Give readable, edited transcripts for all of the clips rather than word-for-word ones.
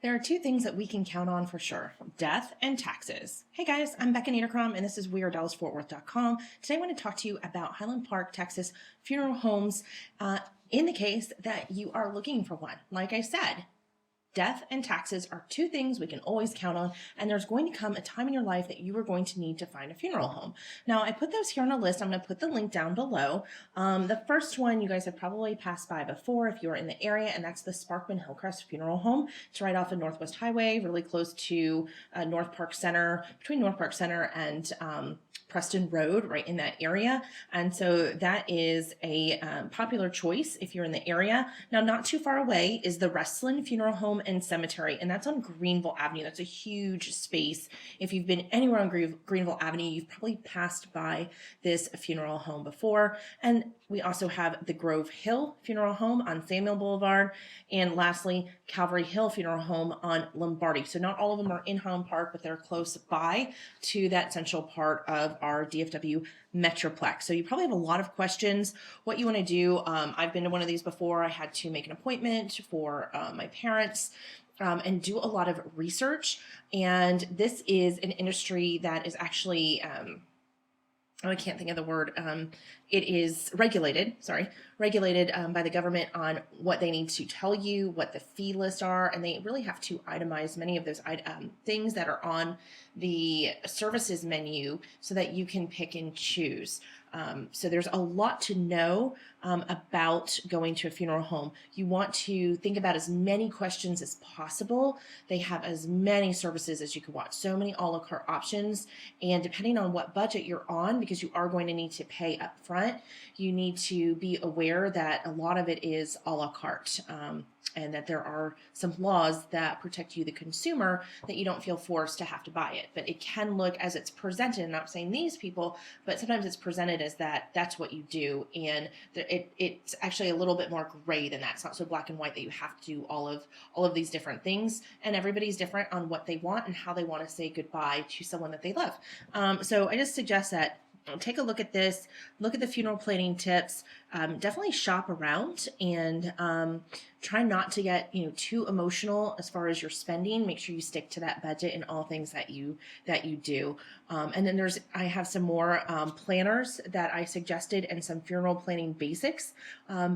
There are two things that we can count on for sure: death and taxes. Hey guys, I'm Becca Niederkrom, and this is WeAreDallasFortWorth.com. Today I want to talk to you about Highland Park Texas Funeral homes in the case that you are looking for one. Like I said, death and taxes are two things we can always count on, and there's going to come a time in your life that you are going to need to find a funeral home. Now, I put those here on a list. I'm going to put the link down below. The first one you guys have probably passed by before if you're in the area, and that's the Sparkman Hillcrest Funeral Home. It's right off of Northwest Highway, really close to North Park Center, between North Park Center and Preston Road, right in that area. And so that is a popular choice if you're in the area. Now, not too far away is the Wrestling Funeral Home and Cemetery, and that's on Greenville Avenue. That's a huge space. If you've been anywhere on Greenville Avenue, you've probably passed by this funeral home before. And we also have the Grove Hill Funeral Home on Samuel Boulevard, and lastly, Calvary Hill Funeral Home on Lombardi. So not all of them are in Highland Park, but they're close by to that central part of our DFW Metroplex. So you probably have a lot of questions. What you want to do, I've been to one of these before. I had to make an appointment for my parents and do a lot of research. And this is an industry that is actually I can't think of the word. It is regulated by the government on what they need to tell you, what the fee lists are, and they really have to itemize many of those things that are on the services menu so that you can pick and choose. So there's a lot to know about going to a funeral home. You want to think about as many questions as possible. They have as many services as you could want, so many a la carte options. And depending on what budget you're on, because you are going to need to pay up front, you need to be aware that a lot of it is a la carte. And that there are some laws that protect you, the consumer, that you don't feel forced to have to buy it. But it can look as it's presented, I'm not saying these people, but sometimes it's presented as that's what you do. And it's actually a little bit more gray than that. It's not so black and white that you have to do all of these different things. And everybody's different on what they want and how they want to say goodbye to someone that they love. So I just suggest that take a look at this, look at the funeral planning tips, definitely shop around, and try not to get too emotional as far as your spending. Make sure you stick to that budget in all things that you do. And then I have some more planners that I suggested and some funeral planning basics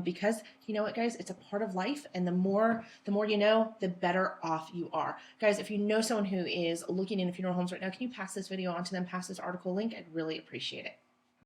because you know what, guys, it's a part of life, and the more you know, the better off you are. Guys, if you know someone who is looking into funeral homes right now, can you pass this video on to them, pass this article link? I'd really appreciate it.